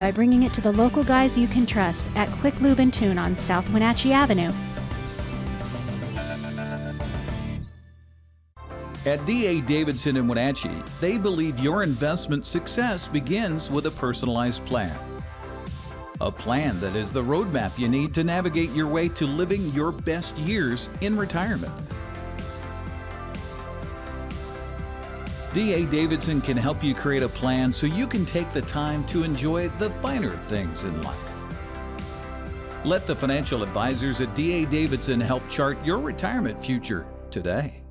by bringing it to the local guys you can trust at Quick Lube and Tune on South Wenatchee Avenue. At D.A. Davidson in Wenatchee, they believe your investment success begins with a personalized plan. A plan that is the roadmap you need to navigate your way to living your best years in retirement. D.A. Davidson can help you create a plan so you can take the time to enjoy the finer things in life. Let the financial advisors at D.A. Davidson help chart your retirement future today.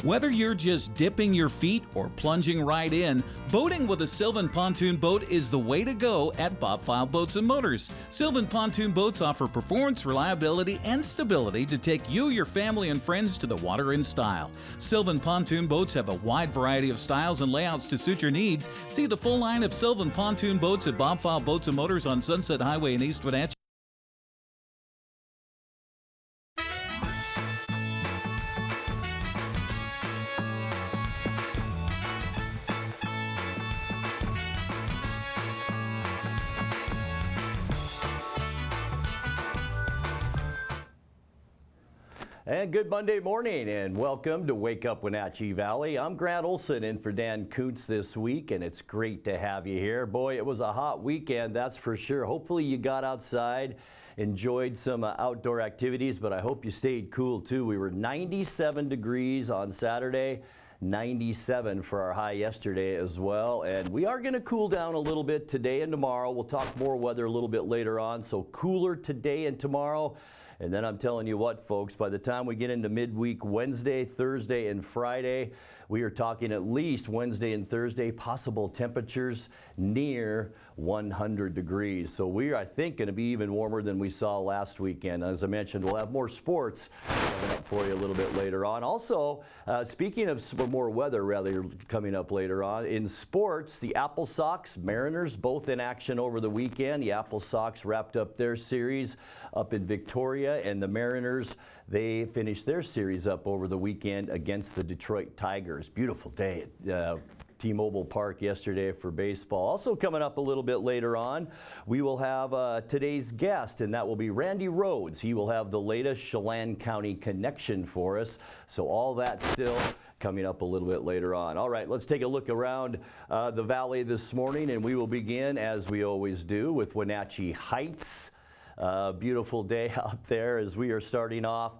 Whether you're just dipping your feet or plunging right in, boating with a Sylvan pontoon boat is the way to go at Bob File Boats and Motors. Sylvan pontoon boats offer performance, reliability, and stability to take you, your family, and friends to the water in style. Sylvan pontoon boats have a wide variety of styles and layouts to suit your needs. See the full line of Sylvan pontoon boats at Bob File Boats and Motors on Sunset Highway in East Wenatchee. And good Monday morning and welcome to Wake Up Wenatchee Valley. I'm Grant Olson in for Dan Kuntz this week, and it's great to have you here. Boy, it was a hot weekend, that's for sure. Hopefully you got outside, enjoyed some outdoor activities, but I hope you stayed cool too. We were 97 degrees on Saturday, 97 for our high yesterday as well, and we are going to cool down a little bit today and tomorrow. We'll talk more weather a little bit later on, so cooler today and tomorrow. And then I'm telling you what, folks, by the time we get into midweek Wednesday, Thursday, and Friday, we are talking at least Wednesday and Thursday, possible temperatures near 100 degrees. So we are, I think, going to be even warmer than we saw last weekend. As I mentioned, we'll have more sports coming up for you a little bit later on. Also, speaking of some more weather, rather, coming up later on, in sports, the Apple Sox, Mariners, both in action over the weekend. The Apple Sox wrapped up their series up in Victoria, and the Mariners, they finished their series up over the weekend against the Detroit Tigers. Beautiful day at T-Mobile Park yesterday for baseball. Also coming up a little bit later on, we will have today's guest, and that will be Randy Rhodes. He will have the latest Chelan County connection for us. So all that still coming up a little bit later on. All right, let's take a look around the valley this morning, and we will begin, as we always do, with Wenatchee Heights. Beautiful day out there as we are starting off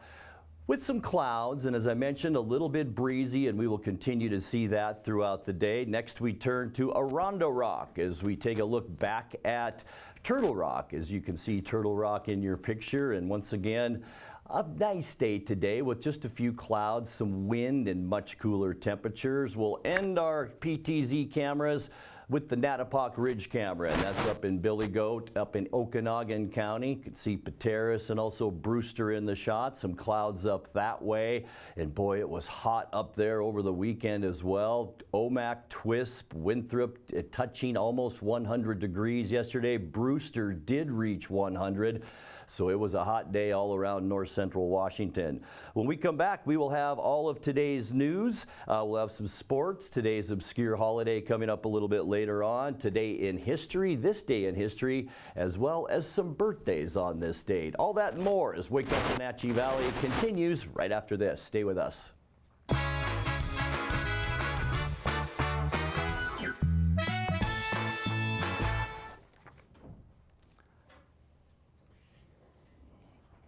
with some clouds, and as I mentioned, a little bit breezy, and we will continue to see that throughout the day. Next, we turn to Arrondo Rock as we take a look back at Turtle Rock. As you can see Turtle Rock in your picture, and once again, a nice day today with just a few clouds, some wind, and much cooler temperatures. We'll end our PTZ cameras with the Nattipock Ridge camera, and that's up in Billy Goat, up in Okanagan County. You can see Pateros and also Brewster in the shot. Some clouds up that way, and boy, it was hot up there over the weekend as well. Omak, Twisp, Winthrop touching almost 100 degrees yesterday. Brewster did reach 100. So it was a hot day all around north central Washington. When we come back, we will have all of today's news. We'll have some sports, today's obscure holiday coming up a little bit later on, today in history, this day in history, as well as some birthdays on this date. All that and more as Wake Up Wenatchee Valley continues right after this. Stay with us.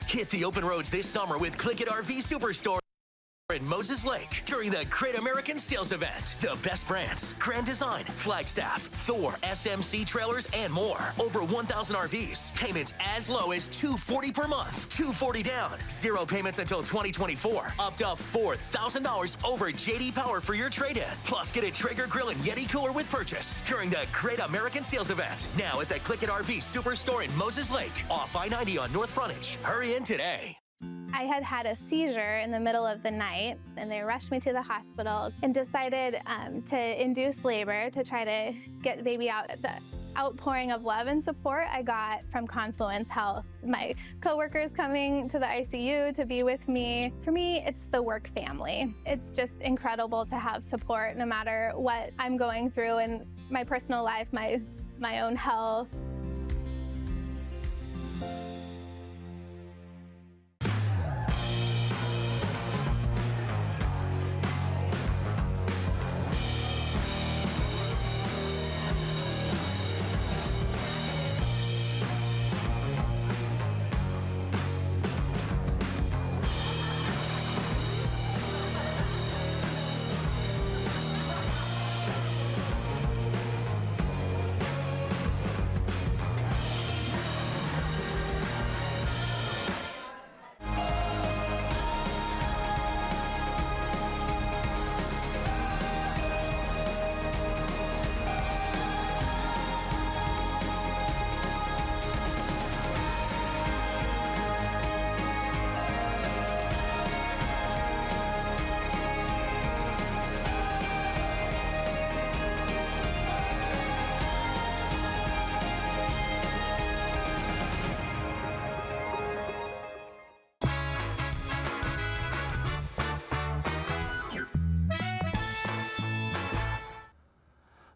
Hit the open roads this summer with Click It RV Superstore in Moses Lake during the Great American Sales Event. The best brands, Grand Design, Flagstaff, Thor, SMC trailers, and more. Over 1,000 RVs. Payments as low as $240 per month. $240 down. Zero payments until 2024. Up to $4,000 over JD Power for your trade-in. Plus, get a Traeger grill and Yeti cooler with purchase during the Great American Sales Event. Now at the Click It RV Superstore in Moses Lake, off I-90 on North Frontage. Hurry in today. I had had a seizure in the middle of the night, and they rushed me to the hospital and decided to induce labor to try to get the baby out. The outpouring of love and support I got from Confluence Health. My coworkers coming to the ICU to be with me. For me, it's the work family. It's just incredible to have support no matter what I'm going through, and my personal life, my own health.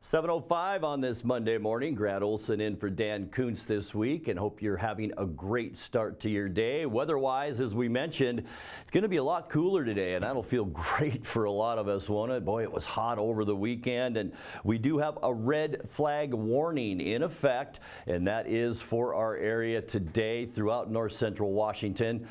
.05 on this Monday morning. Grant Olson in for Dan Kuntz this week, and hope you're having a great start to your day. Weather-wise, as we mentioned, it's going to be a lot cooler today, and that'll feel great for a lot of us, won't it? Boy, it was hot over the weekend, and we do have a red flag warning in effect, and that is for our area today throughout north central Washington.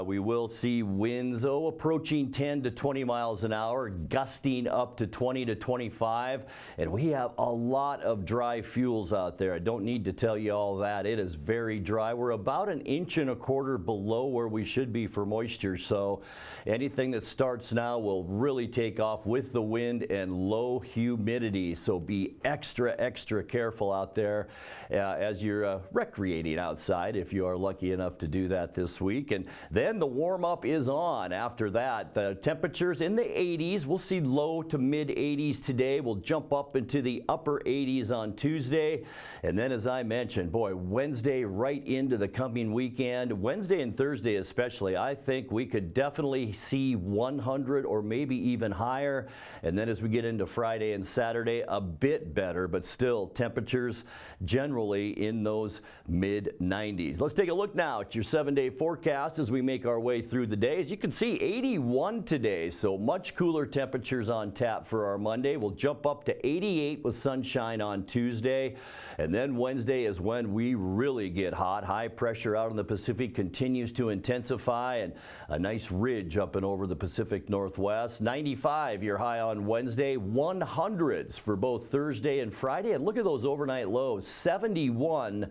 We will see winds approaching 10 to 20 miles an hour, gusting up to 20 to 25, and we have a lot of dry fuels out there. I don't need to tell you all that. It is very dry. We're about 1.25 inches below where we should be for moisture, so anything that starts now will really take off with the wind and low humidity, so be extra careful out there as you're recreating outside, if you are lucky enough to do that this week. And then the warm up is on after that. The temperatures in the 80s. We'll see low to mid 80s today. We'll jump up into the upper 80s on Tuesday, and then, as I mentioned, boy, Wednesday right into the coming weekend, Wednesday and Thursday especially, I think we could definitely see 100 or maybe even higher. And then as we get into Friday and Saturday, a bit better, but still temperatures generally in those mid 90s. Let's take a look now at your 7-day forecast as we make our way through the day. As you can see, 81 today, so much cooler temperatures on tap for our Monday. We'll jump up to 88 with sunshine on Tuesday, and then Wednesday is when we really get hot. High pressure out in the Pacific continues to intensify, and a nice ridge up and over the Pacific Northwest. 95 your high on Wednesday, 100s for both Thursday and Friday, and look at those overnight lows. 71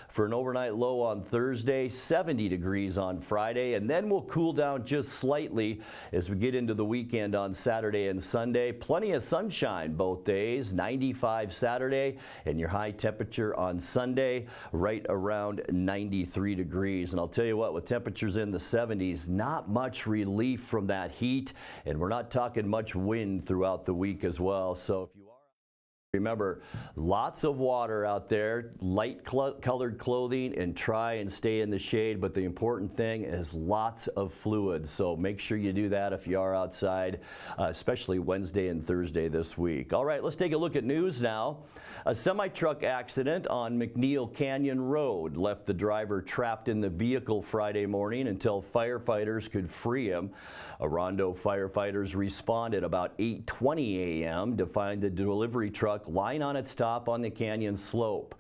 for an overnight low on Thursday, 70 degrees on Friday, and then we'll cool down just slightly as we get into the weekend on Saturday and Sunday. Plenty of sunshine both days, 95 Saturday, and your high temperature on Sunday right around 93 degrees. And I'll tell you what, with temperatures in the 70s, not much relief from that heat, and we're not talking much wind throughout the week as well. So if you remember, lots of water out there, light colored clothing, and try and stay in the shade. But the important thing is lots of fluid. So make sure you do that if you are outside, especially Wednesday and Thursday this week. All right, let's take a look at news now. A semi-truck accident on McNeil Canyon Road left the driver trapped in the vehicle Friday morning until firefighters could free him. Orondo firefighters responded about 8:20 a.m. to find the delivery truck lying on its top on the canyon slope.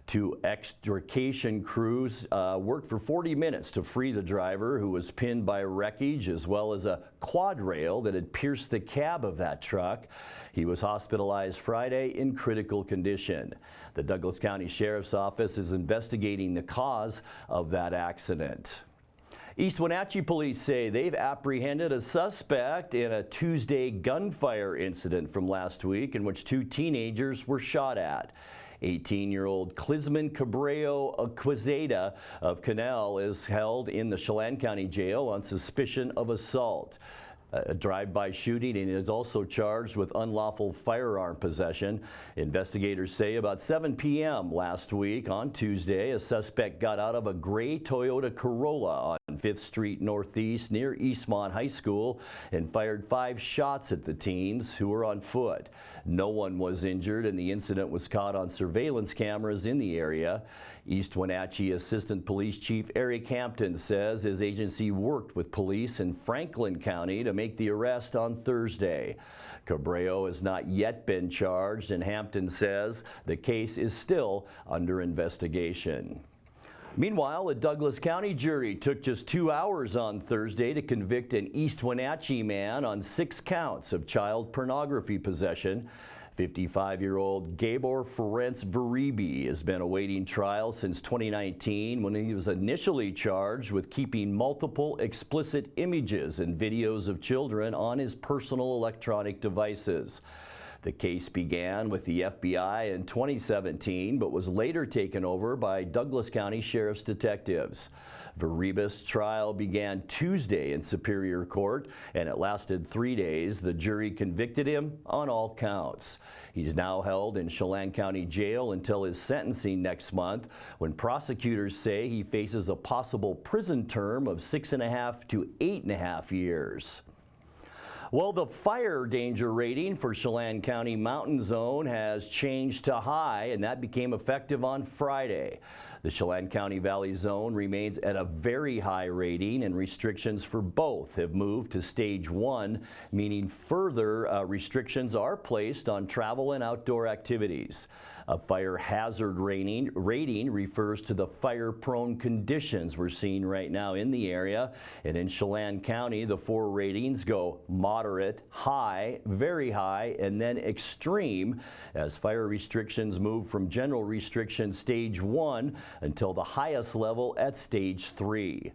Two extrication crews worked for 40 minutes to free the driver, who was pinned by wreckage as well as a quad rail that had pierced the cab of that truck. He was hospitalized Friday in critical condition. The Douglas County Sheriff's Office is investigating the cause of that accident. East Wenatchee police say they've apprehended a suspect in a Tuesday gunfire incident from last week in which 2 teenagers were shot at. 18-year-old Clisman Cabrero Quezada of Canal is held in the Chelan County Jail on suspicion of assault. A drive-by shooting, and is also charged with unlawful firearm possession. Investigators say about 7 p.m. last week on Tuesday, a suspect got out of a gray Toyota Corolla on on 5th Street Northeast near Eastmont High School and fired 5 shots at the teens who were on foot. No one was injured, and the incident was caught on surveillance cameras in the area. East Wenatchee Assistant Police Chief Eric Hampton says his agency worked with police in Franklin County to make the arrest on Thursday. Cabreo has not yet been charged, and Hampton says the case is still under investigation. Meanwhile, a Douglas County jury took just 2 hours on Thursday to convict an East Wenatchee man on 6 counts of child pornography possession. 55-year-old Gabor Ferenc Veribi has been awaiting trial since 2019 when he was initially charged with keeping multiple explicit images and videos of children on his personal electronic devices. The case began with the FBI in 2017, but was later taken over by Douglas County Sheriff's detectives. Veribi's trial began Tuesday in Superior Court, and it lasted 3 days. The jury convicted him on all counts. He's now held in Chelan County Jail until his sentencing next month, when prosecutors say he faces a possible prison term of 6.5 to 8.5 years. Well, the fire danger rating for Chelan County Mountain Zone has changed to high, and that became effective on Friday. The Chelan County Valley Zone remains at a very high rating, and restrictions for both have moved to Stage 1, meaning further restrictions are placed on travel and outdoor activities. A fire hazard rating refers to the fire-prone conditions we're seeing right now in the area. And in Chelan County, the 4 ratings go moderate, high, very high, and then extreme, as fire restrictions move from general restriction Stage 1 until the highest level at Stage 3.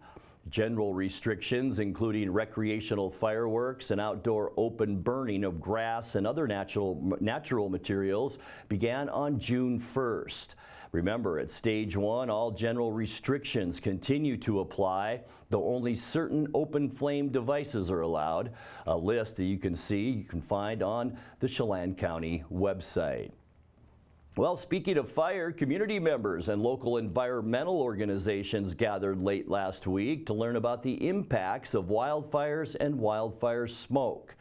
General restrictions, including recreational fireworks and outdoor open burning of grass and other natural materials, began on June 1st. Remember, at Stage 1, all general restrictions continue to apply, though only certain open flame devices are allowed. A list that you can find on the Chelan County website. Well, speaking of fire, community members and local environmental organizations gathered late last week to learn about the impacts of wildfires and wildfire smoke.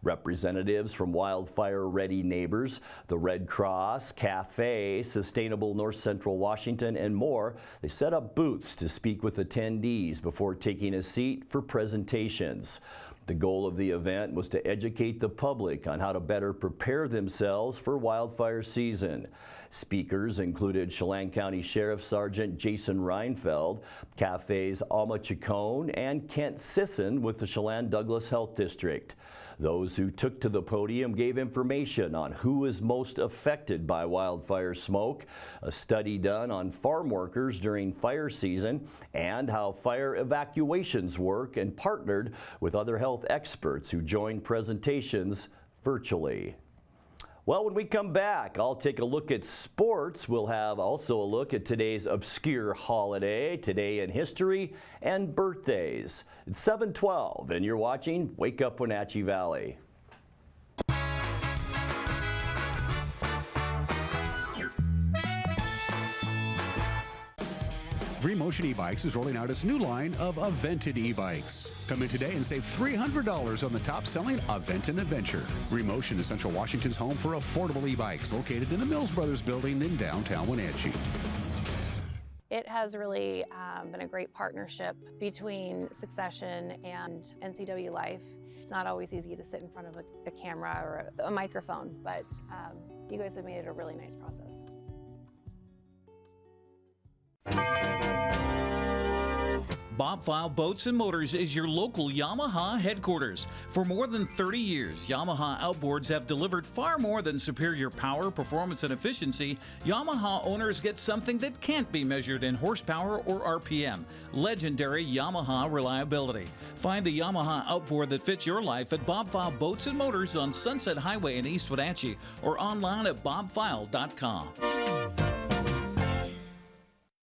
Representatives from Wildfire Ready Neighbors, the Red Cross, Cafe, Sustainable North Central Washington, and more, they set up booths to speak with attendees before taking a seat for presentations. The goal of the event was to educate the public on how to better prepare themselves for wildfire season. Speakers included Chelan County Sheriff Sergeant Jason Reinfeld, Cafe's Alma Chacon, and Kent Sisson with the Chelan Douglas Health District. Those who took to the podium gave information on who is most affected by wildfire smoke, a study done on farm workers during fire season, and how fire evacuations work, and partnered with other health experts who joined presentations virtually. Well, when we come back, I'll take a look at sports. We'll have also a look at today's obscure holiday, today in history, and birthdays. It's 7:12, and you're watching Wake Up Wenatchee Valley. Motion e-bikes is rolling out its new line of Aventon e-bikes. Come in today and save $300 on the top-selling Aventon Adventure. Motion is Central Washington's home for affordable e-bikes, located in the Mills Brothers building in downtown Wenatchee. It has really been a great partnership between Succession and NCW Life. It's not always easy to sit in front of a camera or a microphone, but you guys have made it a really nice process. Bob File Boats and Motors is your local Yamaha headquarters. For more than 30 years, Yamaha outboards have delivered far more than superior power, performance, and efficiency. Yamaha owners get something that can't be measured in horsepower or RPM: legendary Yamaha reliability. Find the Yamaha outboard that fits your life at Bob File Boats and Motors on Sunset Highway in East Wenatchee or online at bobfile.com.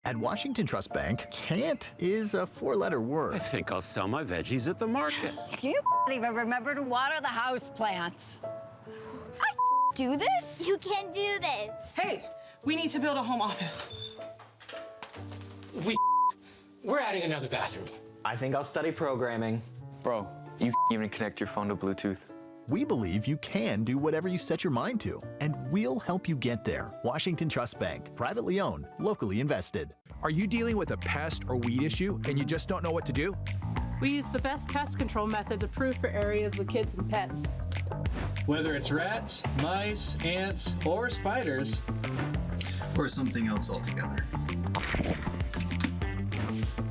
At Washington Trust Bank, can't is a 4-letter word. I think I'll sell my veggies at the market. Do you even remember to water the house plants? I do this? You can do this. Hey, we need to build a home office. We're adding another bathroom. I think I'll study programming. Bro, you can't even connect your phone to Bluetooth. We believe you can do whatever you set your mind to, and we'll help you get there. Washington Trust Bank, privately owned, locally invested. Are you dealing with a pest or weed issue and you just don't know what to do? We use the best pest control methods approved for areas with kids and pets. Whether it's rats, mice, ants, or spiders, or something else altogether.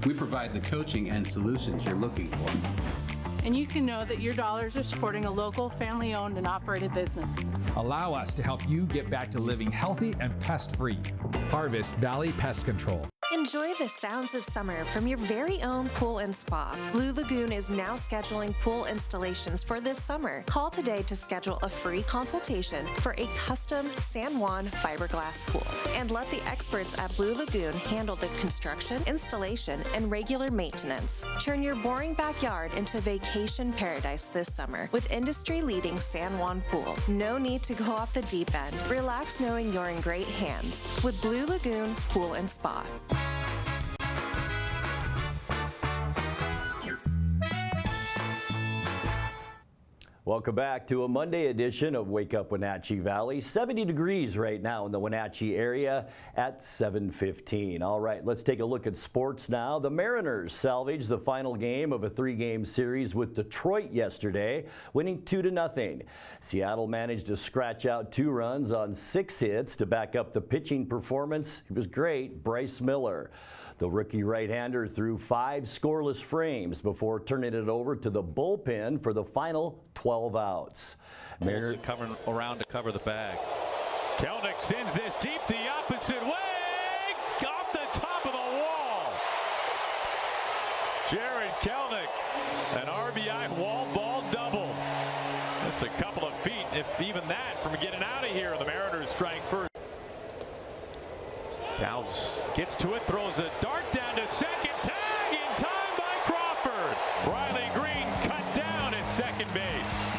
We provide the coaching and solutions you're looking for. And you can know that your dollars are supporting a local, family-owned and operated business. Allow us to help you get back to living healthy and pest-free. Harvest Valley Pest Control. Enjoy the sounds of summer from your very own pool and spa. Blue Lagoon is now scheduling pool installations for this summer. Call today to schedule a free consultation for a custom San Juan fiberglass pool. And let the experts at Blue Lagoon handle the construction, installation, and regular maintenance. Turn your boring backyard into vacation paradise this summer with industry-leading San Juan pool. No need to go off the deep end. Relax knowing you're in great hands with Blue Lagoon Pool and Spa. Welcome back to a Monday edition of Wake Up Wenatchee Valley. 70 degrees right now in the Wenatchee area at 7:15. All right, let's take a look at sports now. The Mariners salvaged the final game of a 3-game series with Detroit yesterday, winning 2-0. Seattle managed to scratch out 2 runs on 6 hits to back up the pitching performance. It was great. Bryce Miller. The rookie right-hander threw 5 scoreless frames before turning it over to the bullpen for the final 12 outs. Olson coming around to cover the bag. Kelnick sends this deep the opposite way, off the top of the wall. Jared Kelnick, an RBI wall ball double. Just a couple of feet, if even that, from getting out of here. The Mariners strike first. Cowles gets to it, throws a dart down to second. Tag in time by Crawford. Riley Green cut down at second base.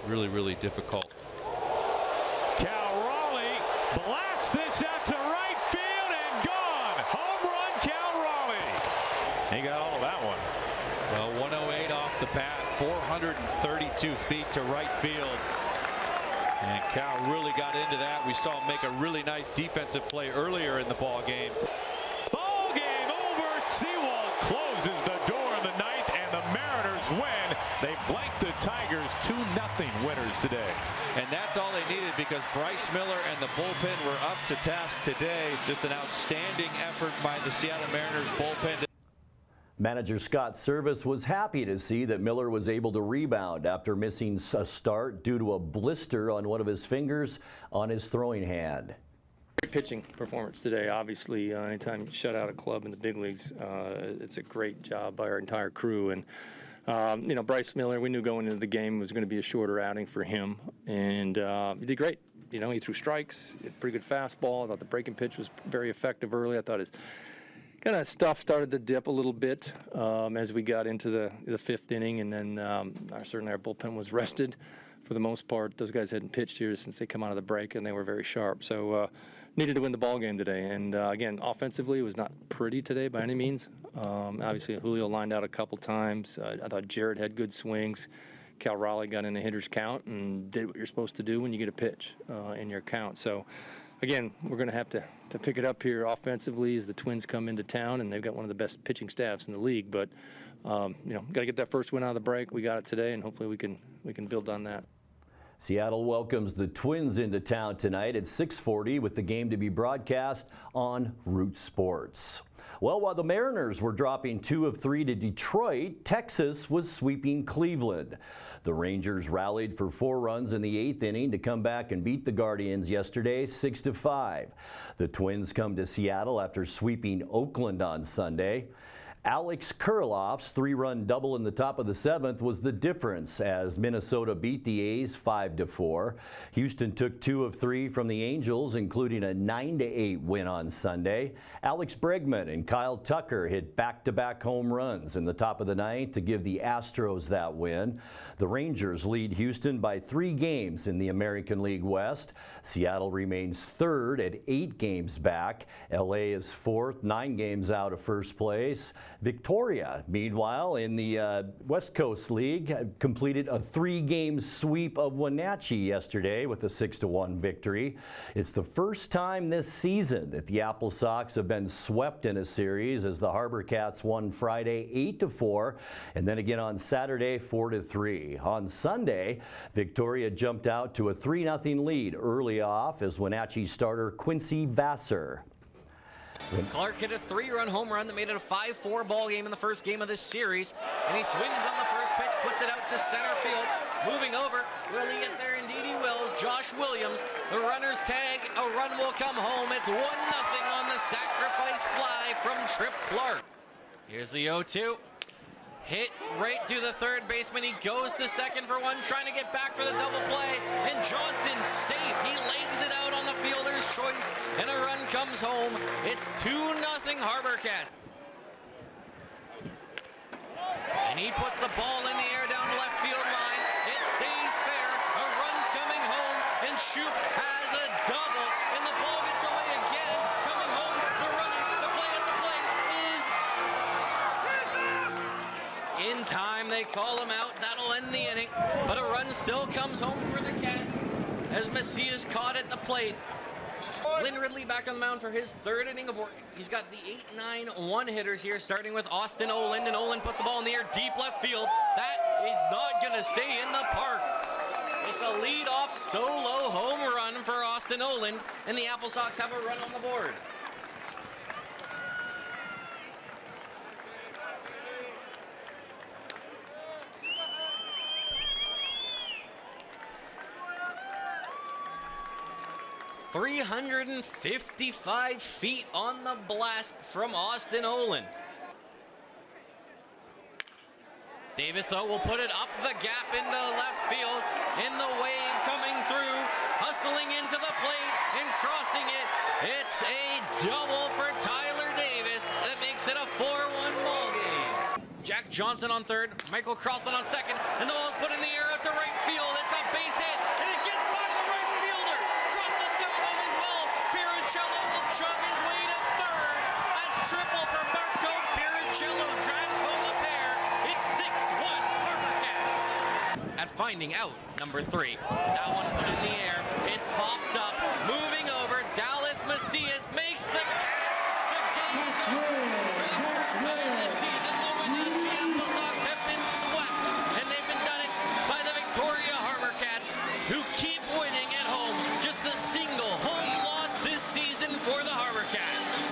Really difficult. Cal Raleigh blasts this out to right field and gone. Home run, Cal Raleigh. He got all of that one. Well, 108 off the bat, 432 feet to right field. And Cal really got into that. We saw him make a really nice defensive play earlier in the ball game. Ball game over. Sewald closes the door in the 9th, and the Mariners win. They blanked the Tigers 2-0 winners today. And that's all they needed, because Bryce Miller and the bullpen were up to task today. Just an outstanding effort by the Seattle Mariners bullpen. Manager Scott Service was happy to see that Miller was able to rebound after missing a start due to a blister on one of his fingers on his throwing hand. Great pitching performance today. Obviously, anytime you shut out a club in the big leagues, it's a great job by our entire crew. And you know, Bryce Miller, we knew going into the game was going to be a shorter outing for him, and he did great. You know, he threw strikes, he had a pretty good fastball. I thought the breaking pitch was very effective early. I thought his kind of stuff started to dip a little bit as we got into the 5th inning, and then certainly our bullpen was rested for the most part. Those guys hadn't pitched here since they come out of the break, and they were very sharp. So needed to win the ball game today. And again, offensively, it was not pretty today by any means. Obviously, Julio lined out a couple times. I thought Jared had good swings. Cal Raleigh got in a hitter's count and did what you're supposed to do when you get a pitch in your count. So again, we're going to have to pick it up here offensively as the Twins come into town, and they've got one of the best pitching staffs in the league. But you know, got to get that first win out of the break. We got it today, and hopefully we can build on that. Seattle welcomes the Twins into town tonight at 6:40 with the game to be broadcast on Root Sports. Well, while the Mariners were dropping 2 of 3 to Detroit, Texas was sweeping Cleveland. The Rangers rallied for 4 runs in the 8th inning to come back and beat the Guardians yesterday 6-5. The Twins come to Seattle after sweeping Oakland on Sunday. Alex Kirilloff's 3-run double in the top of the 7th was the difference as Minnesota beat the A's 5-4. Houston took 2 of 3 from the Angels, including a 9-8 win on Sunday. Alex Bregman and Kyle Tucker hit back-to-back home runs in the top of the 9th to give the Astros that win. The Rangers lead Houston by 3 games in the American League West. Seattle remains 3rd at 8 games back. LA is 4th, 9 games out of first place. Victoria, meanwhile, in the West Coast League, completed a 3-game sweep of Wenatchee yesterday with a 6-1 victory. It's the first time this season that the Apple Sox have been swept in a series, as the Harbor Cats won Friday 8-4, and then again on Saturday 4-3. On Sunday, Victoria jumped out to a 3-0 lead early off as Wenatchee starter Quincy Vassar. Clark hit a 3-run home run that made it a 5-4 ball game in the first game of this series, and he swings on the first pitch, puts it out to center field. Moving over, will he get there? Indeed he will. As Josh Williams, the runner's tag, a run will come home. It's 1-0 on the sacrifice fly from Trip Clark. Here's the 0-2. Hit right to the third baseman. He goes to second for one, trying to get back for the double play. And Johnson's safe. He legs it out on the fielder's choice, and a run comes home. It's 2-0 Harbor Cats. And he puts the ball in the air down the left field line. It stays fair. A run's coming home, and Shoup has a double, and the ball gets away again. Coming home, the runner, the play at the plate is in time. They call him out. That'll end the inning, but a run still comes home for the Cats as Macias caught at the plate. Lynn Ridley back on the mound for his third inning of work. He's got the 8-9 hitters here, starting with Austin Oland, and Oland puts the ball in the air deep left field. That is not going to stay in the park. It's a lead-off solo home run for Austin Oland, and the Apple Sox have a run on the board. .355 feet on the blast from Austin Oland. Davis, though, will put it up the gap into left field. In the wave coming through, hustling into the plate and crossing it. It's a double for Tyler Davis. That makes it a 4-1 ball game. Jack Johnson on third, Michael Crossland on second, and the ball's put in the air at the right field. It's a base hit, and it gets by the right fielder. Crossland's coming home as well. Pirruccello will chug his way to third. A triple for Marco Pirruccello drives home a pair. It's 6-1 Harbor Cats. At finding out number 3. That one put in the air. It's popped up. Moving over. Dallas Macias makes the catch. The game is over. For the first time this season, the Wenatchee Apple Sox have been swept, and they've been done it by the Victoria Harbor Cats, who keep winning at home. Just a single home loss this season for the Harbor Cats.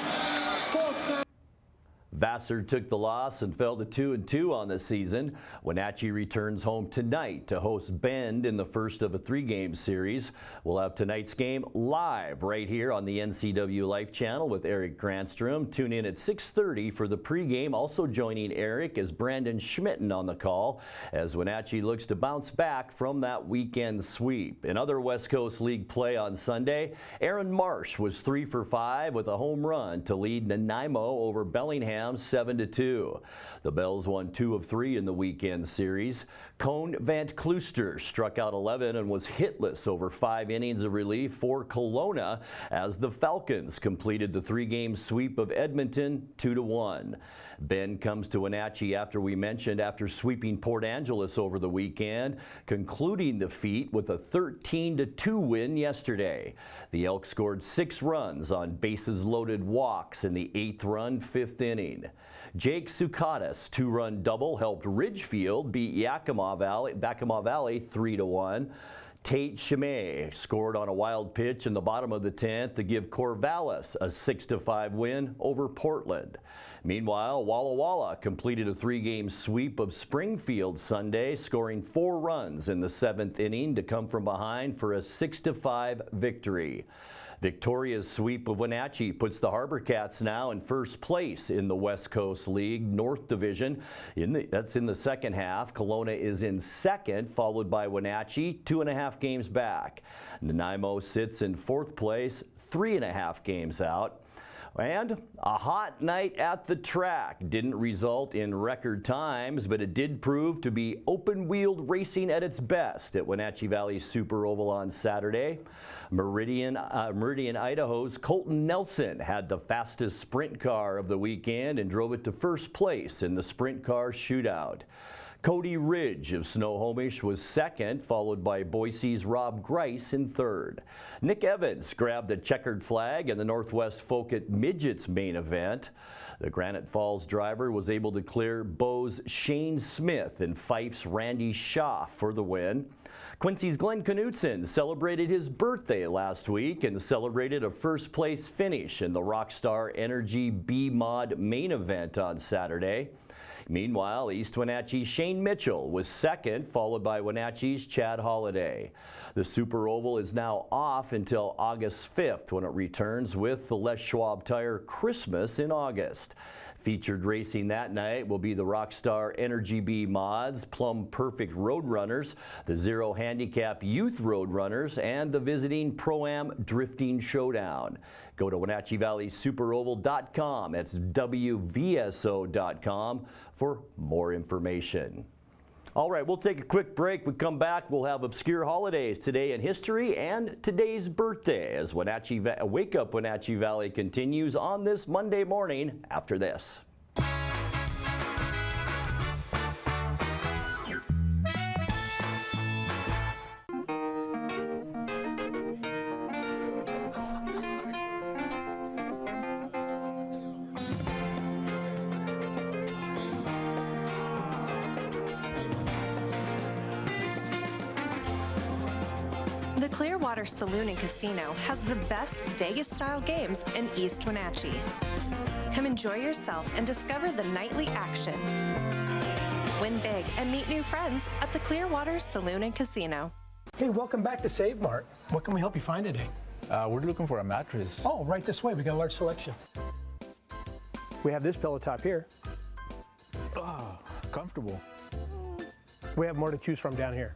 Vassar took the loss and fell to 2-2 on the season. Wenatchee returns home tonight to host Bend in the first of a 3-game series. We'll have tonight's game live right here on the NCW Life channel with Eric Granstrom. Tune in at 6:30 for the pregame. Also joining Eric is Brandon Schmitten on the call as Wenatchee looks to bounce back from that weekend sweep. In other West Coast League play on Sunday, Aaron Marsh was 3 for 5 with a home run to lead Nanaimo over Bellingham 7-2. The Bells won 2 of 3 in the weekend series. Cone Van Klooster struck out 11 and was hitless over 5 innings of relief for Kelowna as the Falcons completed the 3-game sweep of Edmonton 2-1. Ben comes to Wenatchee after sweeping Port Angeles over the weekend, concluding the feat with a 13-2 win yesterday. The Elks scored 6 runs on bases-loaded walks in the 8th run, 5th inning. Jake Sukatis' 2-run double helped Ridgefield beat Yakima Valley 3-1. Tate Chimay scored on a wild pitch in the bottom of the 10th to give Corvallis a 6-5 win over Portland. Meanwhile, Walla Walla completed a 3-game sweep of Springfield Sunday, scoring 4 runs in the 7th inning to come from behind for a 6-5 victory. Victoria's sweep of Wenatchee puts the Harbor Cats now in first place in the West Coast League North Division. That's in the second half. Kelowna is in second, followed by Wenatchee, 2.5 games back. Nanaimo sits in 4th place, 3.5 games out. And a hot night at the track didn't result in record times, but it did prove to be open-wheeled racing at its best at Wenatchee Valley Super Oval on Saturday. Meridian, Idaho's Colton Nelson had the fastest sprint car of the weekend and drove it to first place in the sprint car shootout. Cody Ridge of Snohomish was second, followed by Boise's Rob Grice in third. Nick Evans grabbed the checkered flag in the Northwest Focus Midgets main event. The Granite Falls driver was able to clear Bo's Shane Smith and Fife's Randy Schaff for the win. Quincy's Glenn Knutson celebrated his birthday last week and celebrated a first-place finish in the Rockstar Energy B-Mod main event on Saturday. Meanwhile, East Wenatchee's Shane Mitchell was second, followed by Wenatchee's Chad Holliday. The Super Oval is now off until August 5th when it returns with the Les Schwab Tire Christmas in August. Featured racing that night will be the Rockstar Energy B Mods, Plum Perfect Roadrunners, the Zero Handicap Youth Roadrunners, and the visiting Pro-Am Drifting Showdown. Go to WenatcheeValleySuperoval.com. That's WVSO.com for more information. All right, we'll take a quick break. We come back, we'll have obscure holidays today in history and today's birthday as Wake Up Wenatchee Valley continues on this Monday morning after this. The Clearwater Saloon and Casino has the best Vegas-style games in East Wenatchee. Come enjoy yourself and discover the nightly action. Win big and meet new friends at the Clearwater Saloon and Casino. Hey, welcome back to Save Mart. What can we help you find today? We're looking for a mattress. Oh, right this way. We got a large selection. We have this pillow top here. Oh, comfortable. We have more to choose from down here.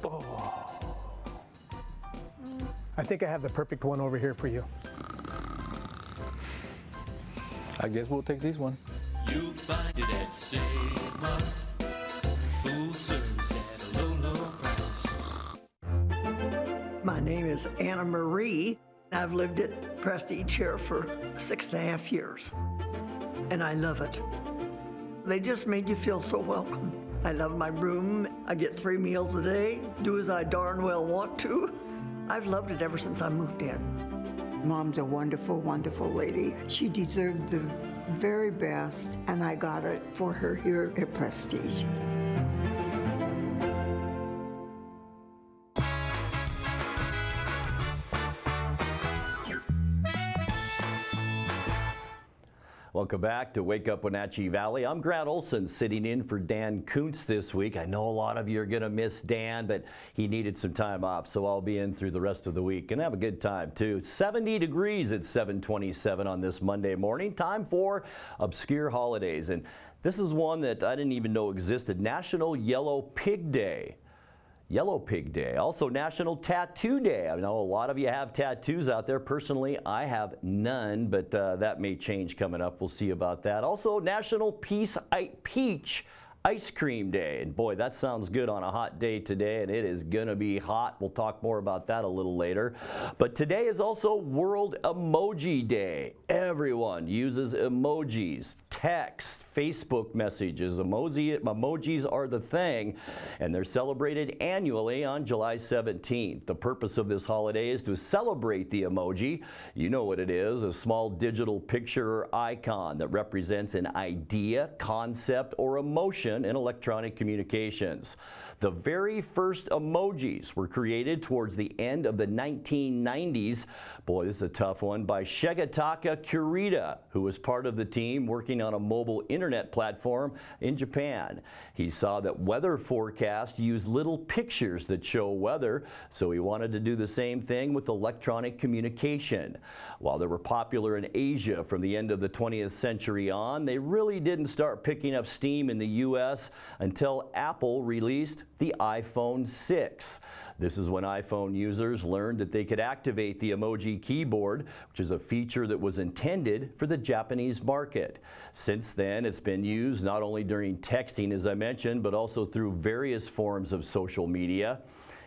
Oh. I think I have the perfect one over here for you. I guess we'll take this one. You'll find it at Save Mart. Full service at a low, low price. My name is Anna Marie. I've lived at Prestige here for 6.5 years, and I love it. They just made you feel so welcome. I love my room. I get 3 meals a day, do as I darn well want to. I've loved it ever since I moved in. Mom's a wonderful, wonderful lady. She deserved the very best, and I got it for her here at Prestige. Welcome back to Wake Up Wenatchee Valley. I'm Grant Olson sitting in for Dan Kuntz this week. I know a lot of you are going to miss Dan, but he needed some time off, so I'll be in through the rest of the week and have a good time too. 70 degrees at 7:27 on this Monday morning. Time for obscure holidays, and this is one that I didn't even know existed. National Yellow Pig Day. Yellow Pig Day. Also National Tattoo Day. I know a lot of you have tattoos out there. Personally, I have none, but that may change coming up. We'll see about that. Also National Peach Ice Cream Day. And boy, that sounds good on a hot day today, and it is going to be hot. We'll talk more about that a little later. But today is also World Emoji Day. Everyone uses emojis, text, Facebook messages. Emojis are the thing, and they're celebrated annually on July 17th. The purpose of this holiday is to celebrate the emoji. You know what it is, a small digital picture or icon that represents an idea, concept, or emotion in electronic communications. The very first emojis were created towards the end of the 1990s. Boy, this is a tough one, by Shigetaka Kurita, who was part of the team working on a mobile internet platform in Japan. He saw that weather forecasts use little pictures that show weather, so he wanted to do the same thing with electronic communication. While they were popular in Asia from the end of the 20th century on, they really didn't start picking up steam in the U.S. U.S. until Apple released the iPhone 6. This is when iPhone users learned that they could activate the emoji keyboard, which is a feature that was intended for the Japanese market. Since then, it's been used not only during texting, as I mentioned, but also through various forms of social media.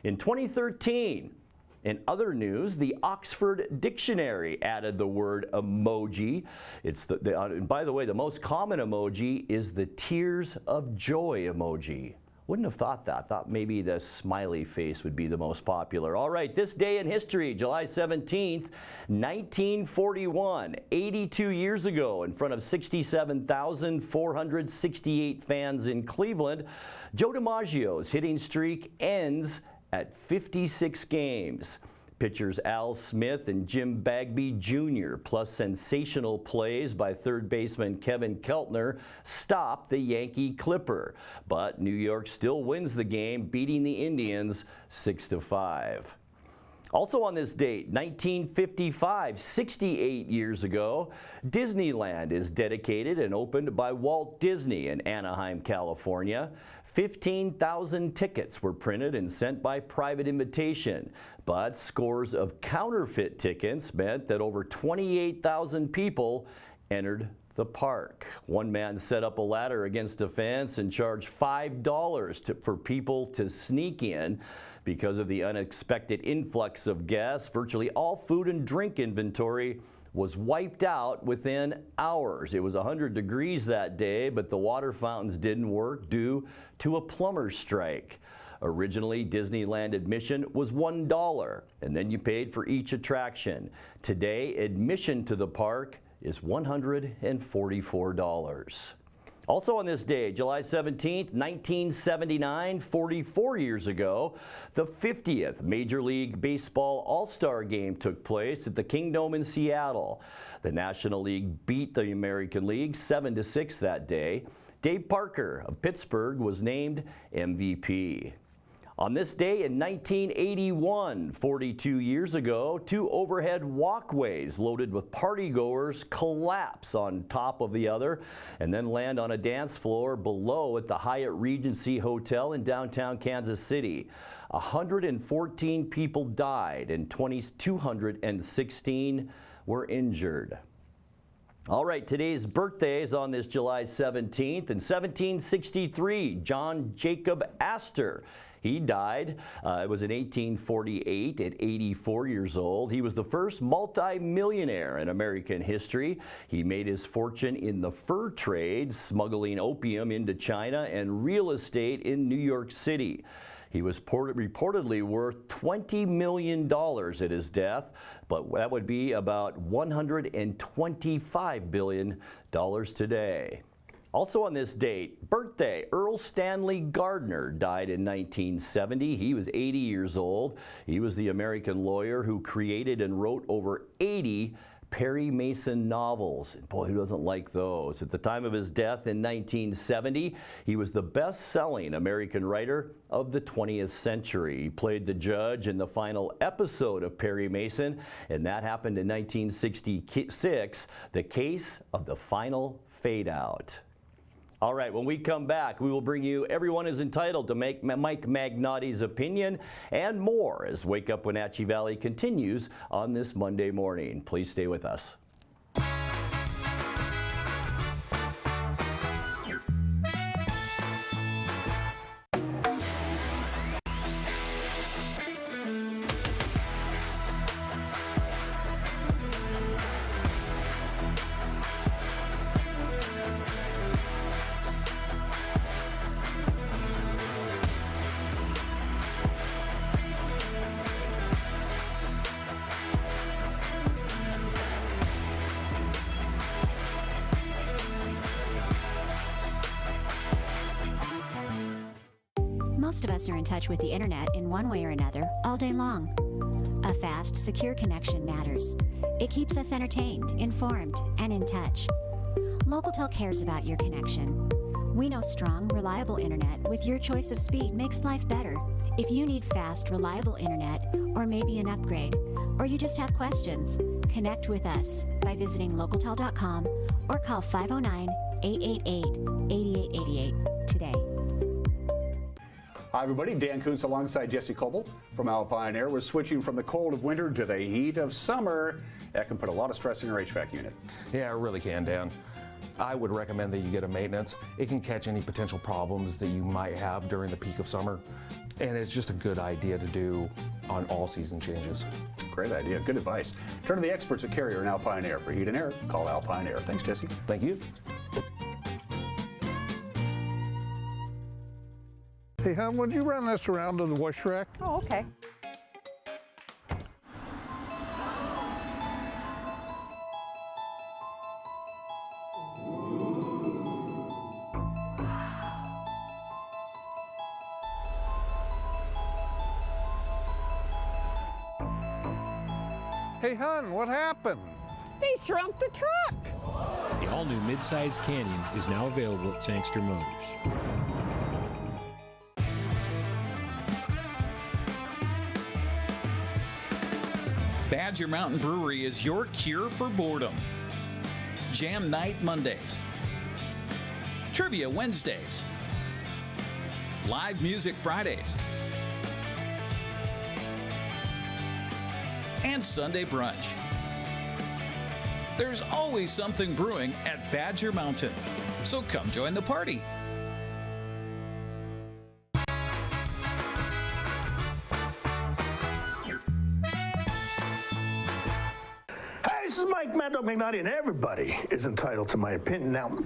In 2013, in other news, the Oxford Dictionary added the word emoji. And by the way, the most common emoji is the tears of joy emoji. Wouldn't have thought that. Thought maybe the smiley face would be the most popular. All right, this day in history, July 17th, 1941, 82 years ago, in front of 67,468 fans in Cleveland, Joe DiMaggio's hitting streak ends at 56 games. Pitchers Al Smith and Jim Bagby Jr., plus sensational plays by third baseman Kevin Keltner, stopped the Yankee Clipper. But New York still wins the game, beating the Indians 6-5. Also on this date, 1955, 68 years ago, Disneyland is dedicated and opened by Walt Disney in Anaheim, California. 15,000 tickets were printed and sent by private invitation, but scores of counterfeit tickets meant that over 28,000 people entered the park. One man set up a ladder against a fence and charged $5 for people to sneak in. Because of the unexpected influx of guests, virtually all food and drink inventory was wiped out within hours. It was 100 degrees that day, but the water fountains didn't work due to a plumber's strike. Originally, Disneyland admission was $1, and then you paid for each attraction. Today, admission to the park is $144. Also on this day, July 17th, 1979, 44 years ago, the 50th Major League Baseball All-Star Game took place at the Kingdome in Seattle. The National League beat the American League 7-6 that day. Dave Parker of Pittsburgh was named MVP. On this day in 1981, 42 years ago, two overhead walkways loaded with partygoers collapse on top of the other and then land on a dance floor below at the Hyatt Regency Hotel in downtown Kansas City. 114 people died and 216 were injured. All right, today's birthday is on this July 17th. In 1763, John Jacob Astor. He died. It was in 1848 at 84 years old. He was the first multi-millionaire in American history. He made his fortune in the fur trade, smuggling opium into China, and real estate in New York City. He was reportedly worth $20 million at his death, but that would be about $125 billion today. Also on this date, birthday, Earl Stanley Gardner died in 1970. He was 80 years old. He was the American lawyer who created and wrote over 80 Perry Mason novels. Boy, who doesn't like those? At the time of his death in 1970, he was the best-selling American writer of the 20th century. He played the judge in the final episode of Perry Mason, and that happened in 1966, The Case of the Final Fade Out. All right, when we come back, we will bring you Everyone is Entitled to Mike Magnotti's Opinion and more as Wake Up Wenatchee Valley continues on this Monday morning. Please stay with us. Most of us are in touch with the internet in one way or another all day long. A fast, secure connection matters. It keeps us entertained, informed, and in touch. Local cares about your connection. We know strong, reliable internet with your choice of speed makes life better. If you need fast, reliable internet, or maybe an upgrade, or you just have questions, connect with us by visiting localtel.com or call 509-888-8888. today. Hi everybody, Dan Kuntz alongside Jesse Coble from Alpine Air. We're switching from the cold of winter to the heat of summer. That can put a lot of stress in your HVAC unit. Yeah, it really can, Dan. I would recommend that you get a maintenance. It can catch any potential problems that you might have during the peak of summer. And it's just a good idea to do on all season changes. Great idea, good advice. Turn to the experts at Carrier and Alpine Air. For heat and air, call Alpine Air. Thanks, Jesse. Thank you. Hey, hon, would you run this around to the wash rack? Oh, okay. Hey, hon, what happened? They shrunk the truck. The all-new midsize Canyon is now available at Sangster Motors. Badger Mountain Brewery is your cure for boredom. Jam Night Mondays. Trivia Wednesdays. Live Music Fridays. And Sunday brunch. There's always something brewing at Badger Mountain, so come join the party. This is Mike Mad Dog McNulty, and everybody is entitled to my opinion. Now,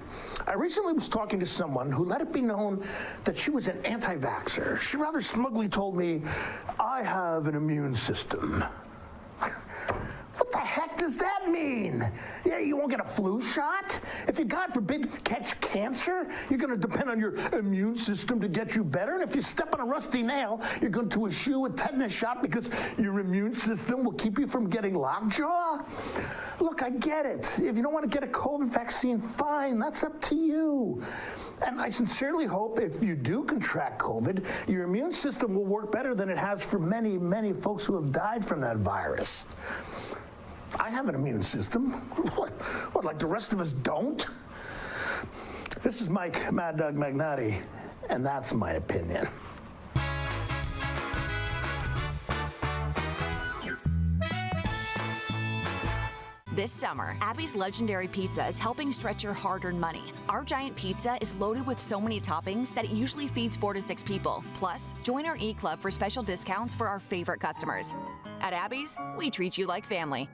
I recently was talking to someone who let it be known that she was an anti-vaxxer. She rather smugly told me, I have an immune system. What the heck does that mean? Yeah, you won't get a flu shot? If you, God forbid, catch cancer, you're going to depend on your immune system to get you better. And if you step on a rusty nail, you're going to eschew a tetanus shot because your immune system will keep you from getting lockjaw. Look, I get it. If you don't want to get a COVID vaccine, fine. That's up to you. And I sincerely hope if you do contract COVID, your immune system will work better than it has for many, many folks who have died from that virus. I have an immune system. What, like the rest of us don't? This is Mike Mad Dog McNulty, and that's my opinion. This summer, Abby's Legendary Pizza is helping stretch your hard-earned money. Our giant pizza is loaded with so many toppings that it usually feeds 4 to 6 people. Plus, join our E-Club for special discounts for our favorite customers. At Abby's, we treat you like family.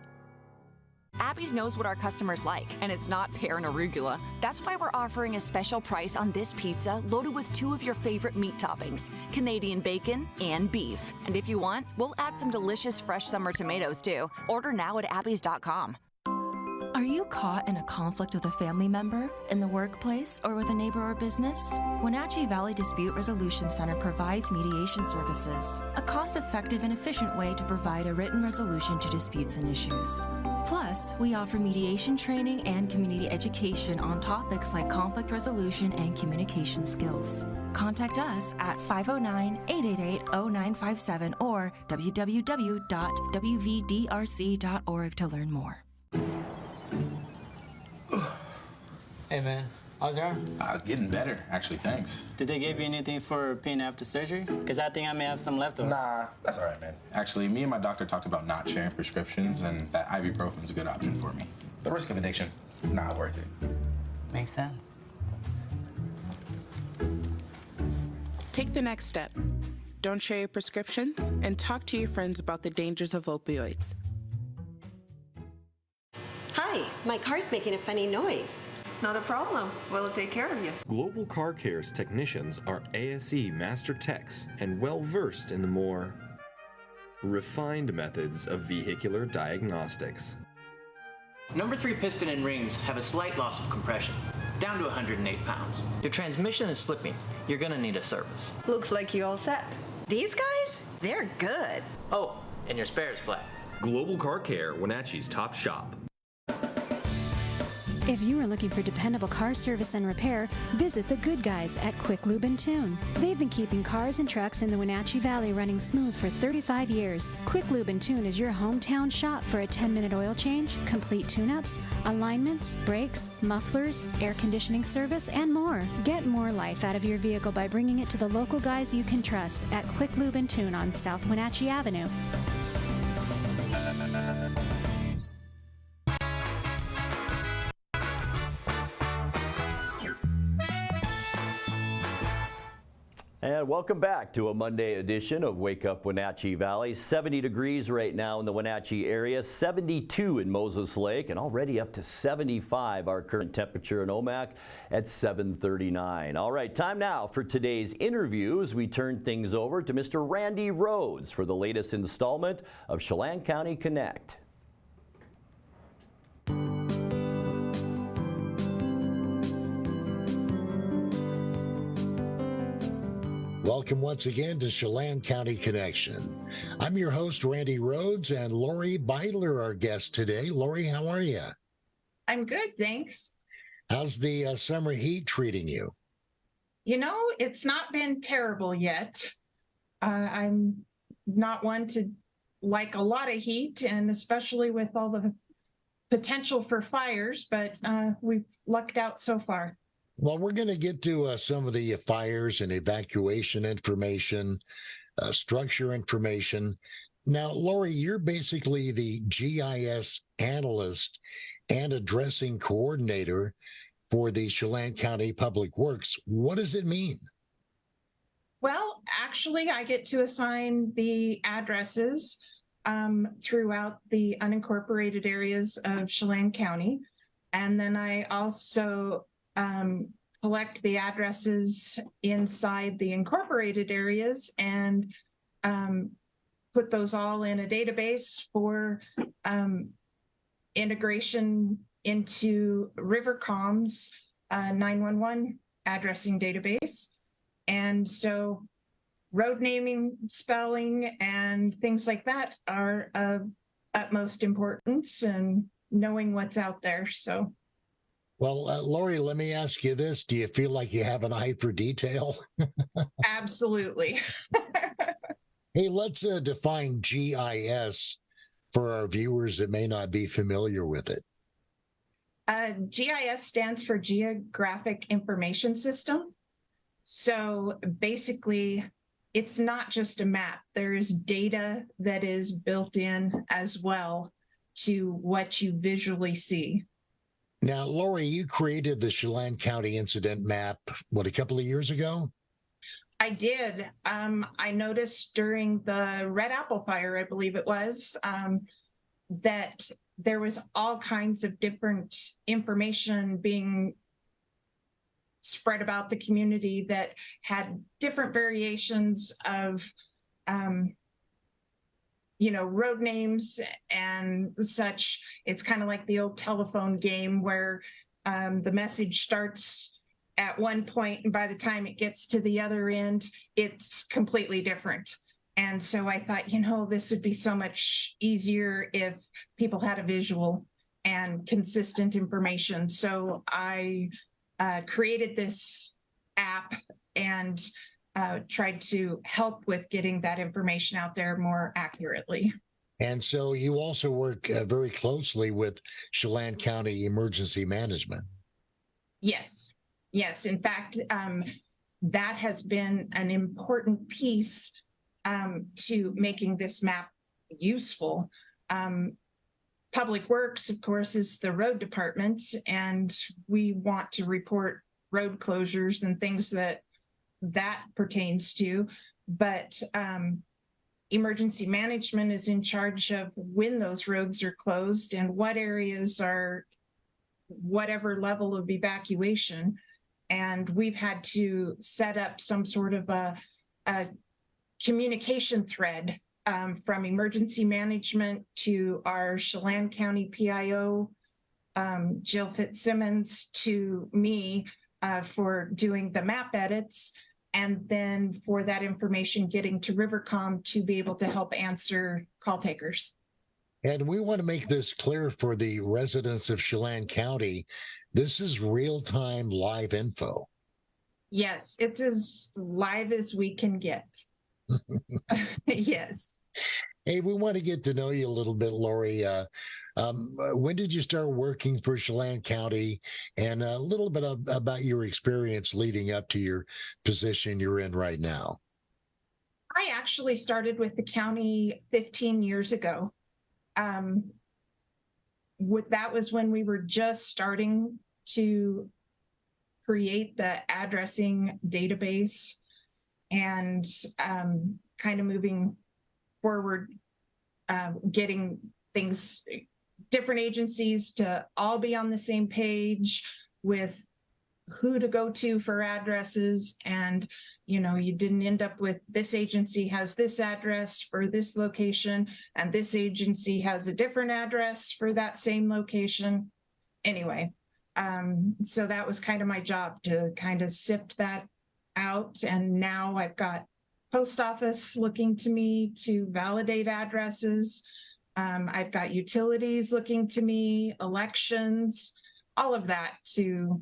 Abby's knows what our customers like, and it's not pear and arugula. That's why we're offering a special price on this pizza loaded with 2 of your favorite meat toppings, Canadian bacon and beef. And if you want, we'll add some delicious fresh summer tomatoes too. Order now at abbys.com. Are you caught in a conflict with a family member, in the workplace, or with a neighbor or business? Wenatchee Valley Dispute Resolution Center provides mediation services, a cost-effective and efficient way to provide a written resolution to disputes and issues. Plus, we offer mediation training and community education on topics like conflict resolution and communication skills. Contact us at 509-888-0957 or www.wvdrc.org to learn more. Hey man, how's your arm? Getting better, actually, thanks. Did they give you anything for pain after surgery? Because I think I may have some left over. Nah, that's all right, man. Actually, me and my doctor talked about not sharing prescriptions, and that ibuprofen's a good option for me. The risk of addiction, it's not worth it. Makes sense. Take the next step. Don't share your prescriptions, and talk to your friends about the dangers of opioids. Hi, my car's making a funny noise. Not a problem. We'll take care of you. Global Car Care's technicians are ASE Master Techs and well-versed in the more refined methods of vehicular diagnostics. Number 3 piston and rings have a slight loss of compression, down to 108 pounds. Your transmission is slipping. You're gonna need a service. Looks like you all set. These guys? They're good. Oh, and your spare is flat. Global Car Care, Wenatchee's top shop. If you are looking for dependable car service and repair, visit the good guys at Quick Lube and Tune. They've been keeping cars and trucks in the Wenatchee Valley running smooth for 35 years. Quick Lube and Tune is your hometown shop for a 10-minute oil change, complete tune-ups, alignments, brakes, mufflers, air conditioning service, and more. Get more life out of your vehicle by bringing it to the local guys you can trust at Quick Lube and Tune on South Wenatchee Avenue. And welcome back to a Monday edition of Wake Up Wenatchee Valley. 70 degrees right now in the Wenatchee area, 72 in Moses Lake, and already up to 75 our current temperature in Omak at 7:39. All right, time now for today's interview as we turn things over to Mr. Randy Rhodes for the latest installment of Chelan County Connect. Welcome once again to Chelan County Connection. I'm your host, Randy Rhodes, and Lori Beidler, our guest today. Lori, how are you? I'm good, thanks. How's the summer heat treating you? You know, it's not been terrible yet. I'm not one to like a lot of heat, and especially with all the potential for fires, but we've lucked out so far. Well, we're going to get to some of the fires and evacuation information, structure information. Now, Lori, you're basically the GIS analyst and addressing coordinator for the Chelan County Public Works. What does it mean? Well, actually, I get to assign the addresses throughout the unincorporated areas of Chelan County. And then I also collect the addresses inside the incorporated areas and put those all in a database for integration into Rivercom's 911 addressing database. And so road naming, spelling, and things like that are of utmost importance, and knowing what's out there. So. Well, Lori, let me ask you this. Do you feel like you have an eye for detail? Absolutely. Hey, let's define GIS for our viewers that may not be familiar with it. GIS stands for Geographic Information System. So basically, it's not just a map. There is data that is built in as well to what you visually see. Now, Lori, you created the Chelan County incident map, what, a couple of years ago? I did. I noticed during the Red Apple Fire, I believe it was, that there was all kinds of different information being spread about the community that had different variations of road names and such. It's kind of like the old telephone game where the message starts at one point, and by the time it gets to the other end, it's completely different. And so I thought, this would be so much easier if people had a visual and consistent information. So I created this app and tried to help with getting that information out there more accurately. And so you also work very closely with Chelan County Emergency Management. Yes. In fact, that has been an important piece to making this map useful. Public Works, of course, is the road department, and we want to report road closures and things that pertains to, but emergency management is in charge of when those roads are closed and what areas are whatever level of evacuation. And we've had to set up some sort of a communication thread from emergency management to our Chelan County PIO, Jill Fitzsimmons, to me for doing the map edits, and then for that information getting to Rivercom to be able to help answer call takers. And we want to make this clear for the residents of Chelan County. This is real-time live info. Yes, it's as live as we can get. Yes. Hey, we want to get to know you a little bit, Lori. When did you start working for Chelan County, and a little bit about your experience leading up to your position you're in right now? I actually started with the county 15 years ago. That was when we were just starting to create the addressing database and kind of moving forward, getting things, different agencies to all be on the same page with who to go to for addresses. And, you didn't end up with this agency has this address for this location, and this agency has a different address for that same location. Anyway, so that was kind of my job, to kind of sift that out. And now I've got post office looking to me to validate addresses. I've got utilities looking to me, elections, all of that to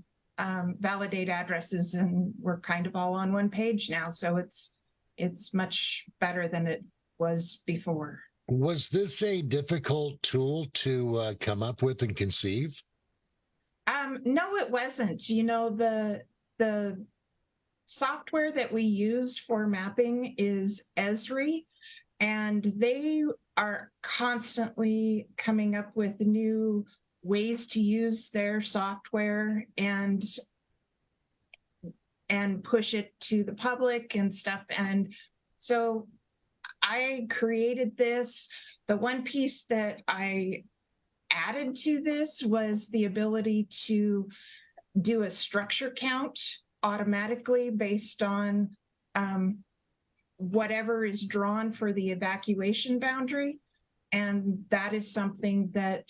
validate addresses, and we're kind of all on one page now. So it's much better than it was before. Was this a difficult tool to come up with and conceive? No, it wasn't. The software that we use for mapping is Esri, and they are constantly coming up with new ways to use their software and push it to the public and stuff. And so I created this. The one piece that I added to this was the ability to do a structure count automatically based on whatever is drawn for the evacuation boundary. And that is something that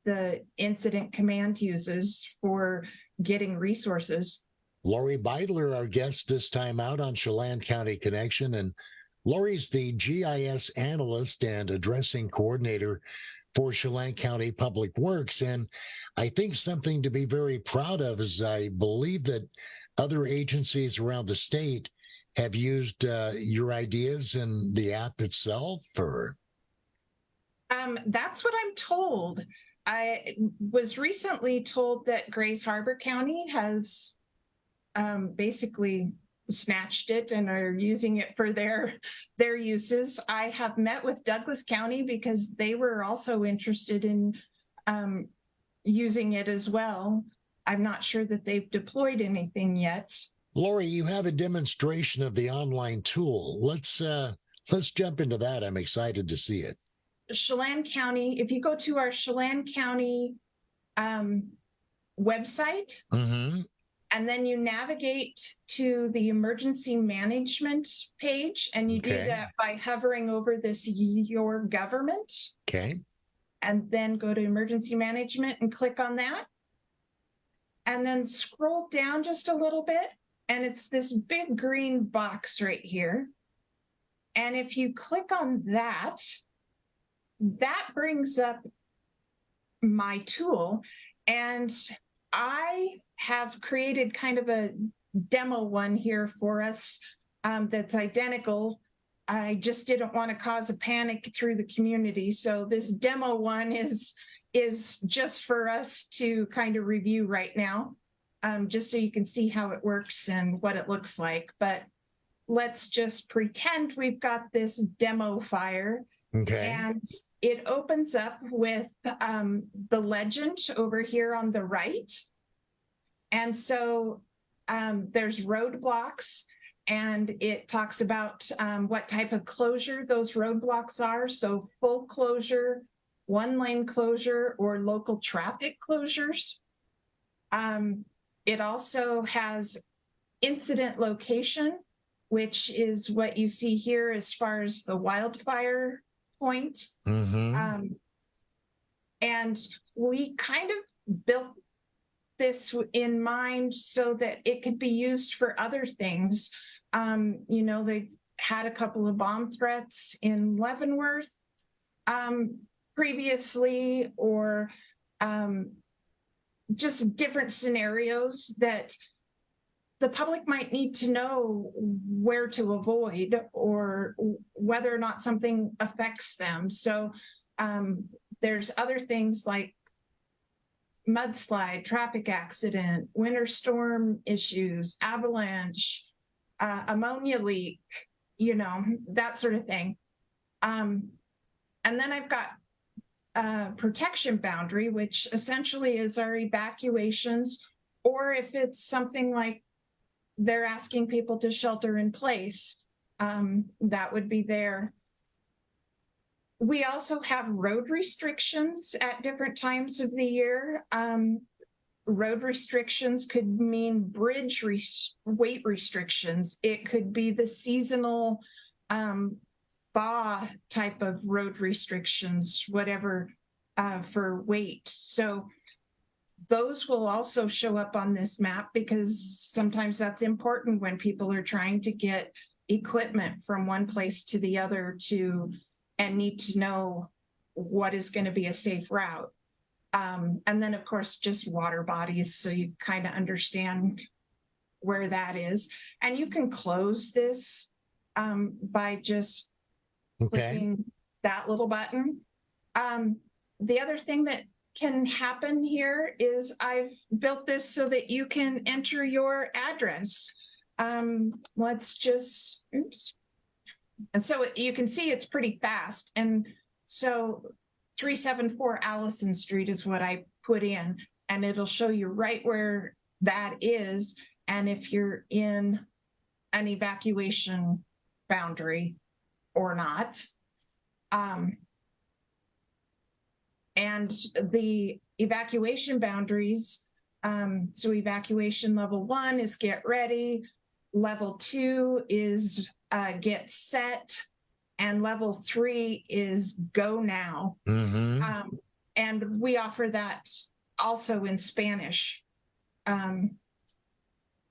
the incident command uses for getting resources. Lori Beidler, our guest this time out on Chelan County Connection. And Lori's the GIS analyst and addressing coordinator for Chelan County Public Works. And I think something to be very proud of is I believe that other agencies around the state have used your ideas in the app itself, or? That's what I'm told. I was recently told that Grays Harbor County has basically snatched it and are using it for their uses. I have met with Douglas County because they were also interested in using it as well. I'm not sure that they've deployed anything yet. Lori, you have a demonstration of the online tool. Let's jump into that. I'm excited to see it. Chelan County, if you go to our Chelan County website, and then you navigate to the emergency management page, and you do that by hovering over this Your Government. Okay. And then go to emergency management and click on that. And then scroll down just a little bit, and it's this big green box right here. And if you click on that, that brings up my tool, and I have created kind of a demo one here for us that's identical. I just didn't want to cause a panic through the community. So this demo one is just for us to kind of review right now, just so you can see how it works and what it looks like. But let's just pretend we've got this demo fire. Okay. And it opens up with the legend over here on the right. And so there's roadblocks, and it talks about what type of closure those roadblocks are. So full closure, one lane closure, or local traffic closures. It also has incident location, which is what you see here as far as the wildfire point. And we kind of built this in mind so that it could be used for other things. They had a couple of bomb threats in Leavenworth previously, or just different scenarios that the public might need to know where to avoid or whether or not something affects them. So there's other things like mudslide, traffic accident, winter storm issues, avalanche, ammonia leak, that sort of thing. And then I've got protection boundary, which essentially is our evacuations, or if it's something like they're asking people to shelter in place, that would be there. We also have road restrictions at different times of the year. Road restrictions could mean bridge weight restrictions. It could be the seasonal thaw type of road restrictions, whatever, for weight. So those will also show up on this map because sometimes that's important when people are trying to get equipment from one place to the other and need to know what is going to be a safe route. And then, of course, just water bodies, so you kind of understand where that is. And you can close this by just clicking that little button. The other thing that can happen here is I've built this so that you can enter your address. Let's just, oops. And so you can see it's pretty fast. And so 374 Allison Street is what I put in, and it'll show you right where that is. And if you're in an evacuation boundary or not. And the evacuation boundaries, so evacuation level 1 is get ready, level 2 is get set, and level 3 is go now. And we offer that also in Spanish on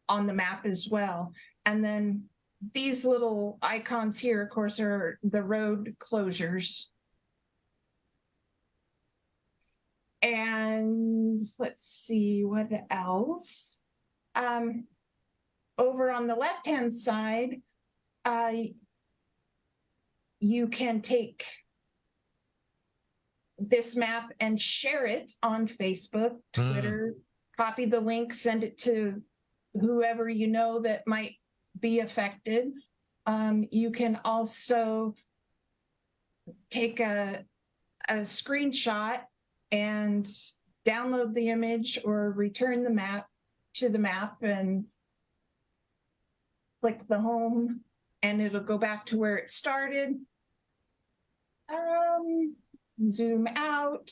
the map as well. And then these little icons here, of course, are the road closures. And let's see what else. Over on the left-hand side, you can take this map and share it on Facebook, Twitter, copy the link, send it to whoever you know that might be affected. You can also take a screenshot and download the image or return the map to the map and click the home, and it'll go back to where it started. Zoom out,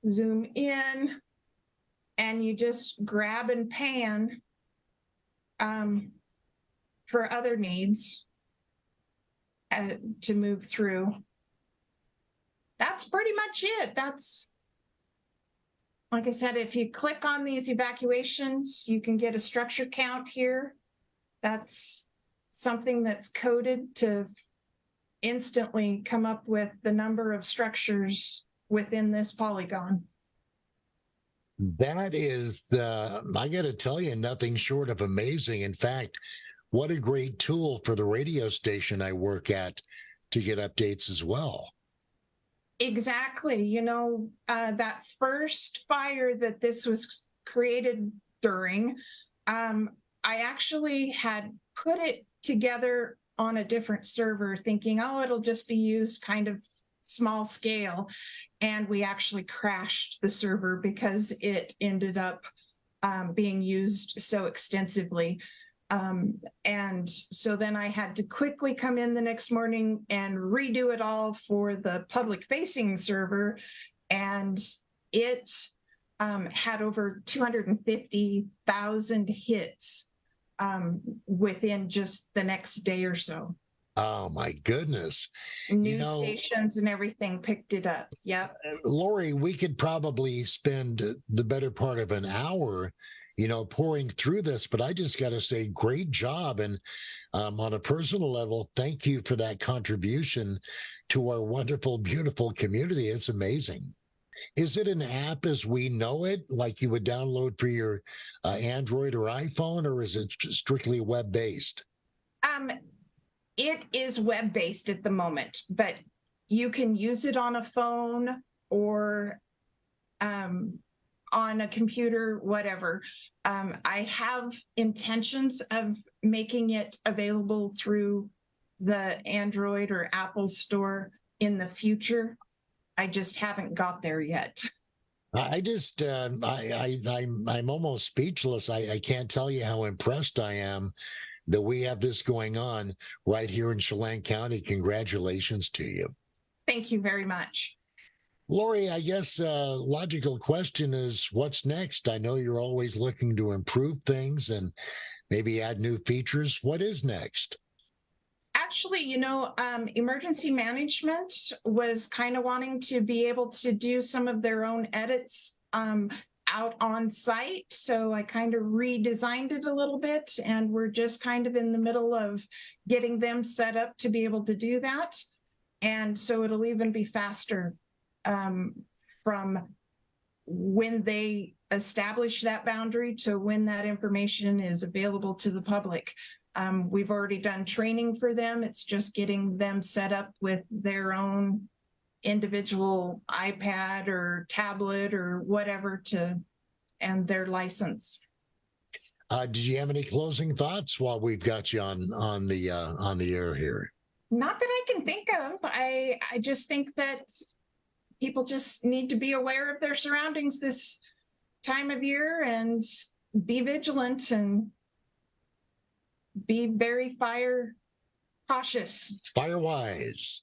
zoom in, and you just grab and pan for other needs to move through. That's pretty much it. That's, like I said, if you click on these evacuations, you can get a structure count here. That's something that's coded to instantly come up with the number of structures within this polygon. That is, I got to tell you, nothing short of amazing. In fact, what a great tool for the radio station I work at to get updates as well. Exactly. You know, that first fire that this was created during, I actually had put it together on a different server thinking, oh, it'll just be used kind of small scale. And we actually crashed the server because it ended up being used so extensively. And so then I had to quickly come in the next morning and redo it all for the public facing server. And it had over 250,000 hits within just the next day or so. Oh my goodness. News stations and everything picked it up. Yep. Lori, we could probably spend the better part of an hour, pouring through this, but I just got to say, great job. And On a personal level, thank you for that contribution to our wonderful, beautiful community. It's amazing. Is it an app as we know it, like you would download for your Android or iPhone, or is it strictly web-based? It is web-based at the moment, but you can use it on a phone or on a computer, whatever. I have intentions of making it available through the Android or Apple store in the future. I just haven't got there yet. I'm almost speechless. I can't tell you how impressed I am that we have this going on right here in Chelan County. Congratulations to you. Thank you very much. Lori, I guess logical question is, what's next? I know you're always looking to improve things and maybe add new features. What is next? Actually, emergency management was kind of wanting to be able to do some of their own edits out on site. So I kind of redesigned it a little bit, and we're just kind of in the middle of getting them set up to be able to do that. And so it'll even be faster from when they establish that boundary to when that information is available to the public. We've already done training for them. It's just getting them set up with their own individual iPad or tablet or whatever and their license. Did you have any closing thoughts while we've got you on the air here? Not that I can think of. I just think that people just need to be aware of their surroundings this time of year and be vigilant and be very fire cautious. Fire wise.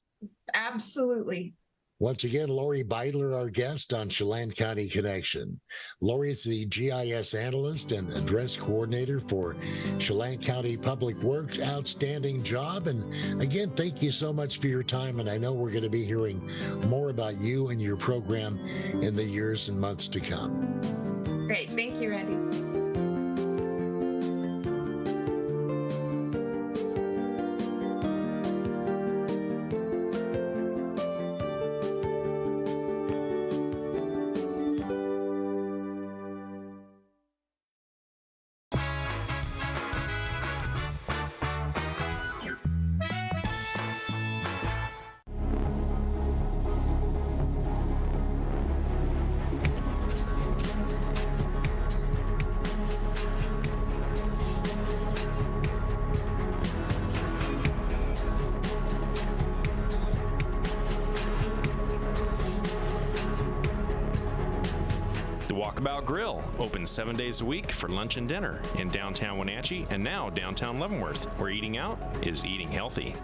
Absolutely. Once again, Lori Beidler, our guest on Chelan County Connection. Lori is the GIS analyst and address coordinator for Chelan County Public Works. Outstanding job. And again, thank you so much for your time. And I know we're going to be hearing more about you and your program in the years and months to come. Great. Thank you, Randy. Walkabout Grill, open 7 days a week for lunch and dinner in downtown Wenatchee and now downtown Leavenworth, where eating out is eating healthy.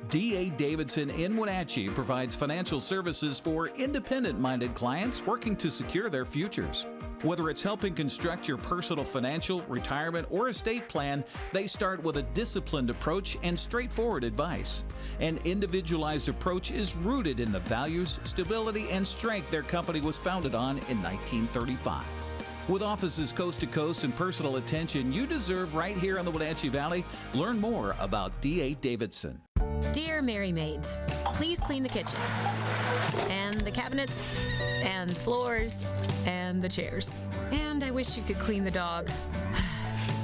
D.A. Davidson in Wenatchee provides financial services for independent-minded clients working to secure their futures. Whether it's helping construct your personal financial, retirement, or estate plan, they start with a disciplined approach and straightforward advice. An individualized approach is rooted in the values, stability, and strength their company was founded on in 1935. With offices coast to coast and personal attention you deserve right here in the Wenatchee Valley, learn more about D.A. Davidson. Dear Mary Maids, please clean the kitchen, and the cabinets, and the floors, and the chairs. And I wish you could clean the dog.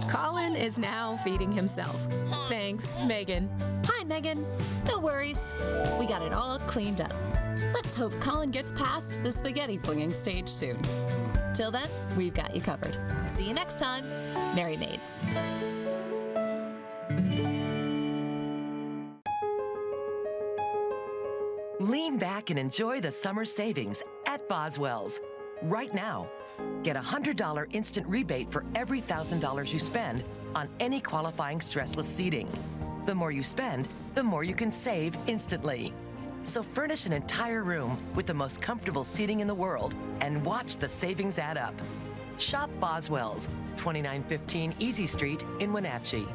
Colin is now feeding himself. Thanks, Megan. Hi, Megan. No worries. We got it all cleaned up. Let's hope Colin gets past the spaghetti flinging stage soon. Till then, we've got you covered. See you next time. Mary Maids. Lean back and enjoy the summer savings at Boswell's. Right now, get a $100 instant rebate for every $1,000 you spend on any qualifying stressless seating. The more you spend, the more you can save instantly. So furnish an entire room with the most comfortable seating in the world and watch the savings add up. Shop Boswell's, 2915 Easy Street in Wenatchee.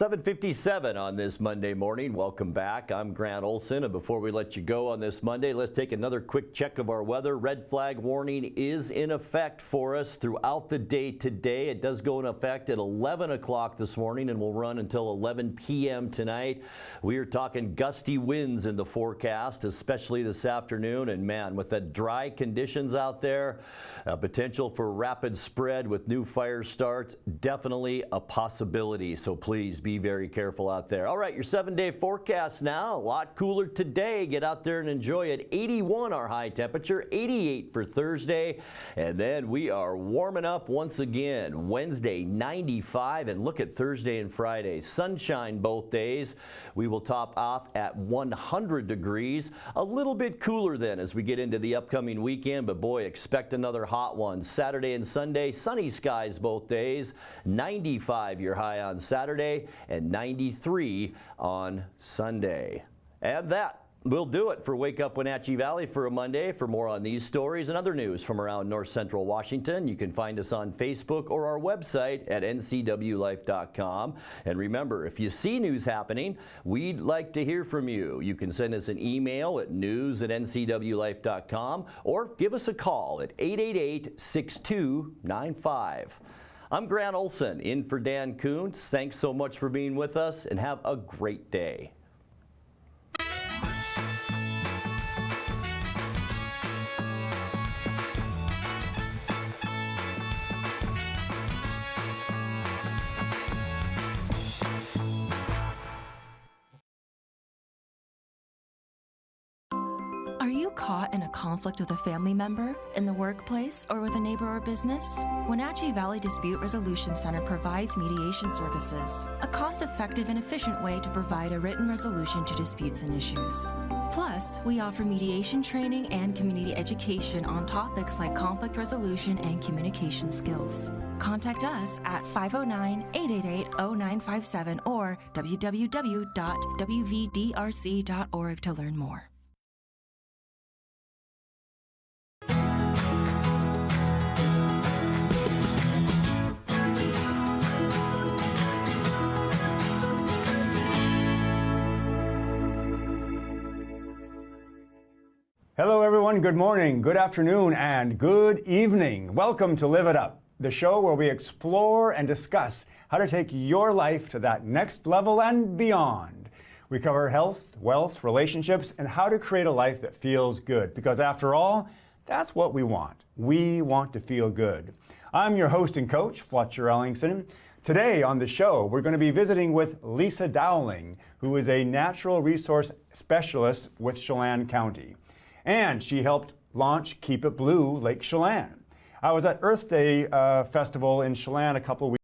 7:57 on this Monday morning. Welcome back. I'm Grant Olson, and before we let you go on this Monday, let's take another quick check of our weather. Red flag warning is in effect for us throughout the day today. It does go in effect at 11 o'clock this morning and will run until 11 p.m. tonight. We are talking gusty winds in the forecast, especially this afternoon. And man, with the dry conditions out there, potential for rapid spread with new fire starts, definitely a possibility. So please be very careful out there. All right, your 7-day forecast now. A lot cooler today. Get out there and enjoy it. 81 our high temperature, 88 for Thursday. And then we are warming up once again. Wednesday, 95. And look at Thursday and Friday. Sunshine both days. We will top off at 100 degrees. A little bit cooler then as we get into the upcoming weekend. But boy, expect another hot one. Saturday and Sunday, sunny skies both days. 95 your high on Saturday and 93 on Sunday. And that will do it for Wake Up Wenatchee Valley for a Monday. For more on these stories and other news from around North Central Washington, you can find us on Facebook or our website at ncwlife.com. And remember, if you see news happening, we'd like to hear from you. You can send us an email at news@ncwlife.com or give us a call at 888-6295. I'm Grant Olson, in for Dan Kuntz. Thanks so much for being with us, and have a great day. Are you caught in a conflict with a family member, in the workplace, or with a neighbor or business? Wenatchee Valley Dispute Resolution Center provides mediation services, a cost-effective and efficient way to provide a written resolution to disputes and issues. Plus, we offer mediation training and community education on topics like conflict resolution and communication skills. Contact us at 509-888-0957 or www.wvdrc.org to learn more. Hello everyone, good morning, good afternoon, and good evening. Welcome to Live It Up, the show where we explore and discuss how to take your life to that next level and beyond. We cover health, wealth, relationships, and how to create a life that feels good. Because after all, that's what we want. We want to feel good. I'm your host and coach, Fletcher Ellingson. Today on the show, we're going to be visiting with Lisa Dowling, who is a natural resource specialist with Chelan County. And she helped launch Keep It Blue Lake Chelan. I was at Earth Day Festival in Chelan a couple of weeks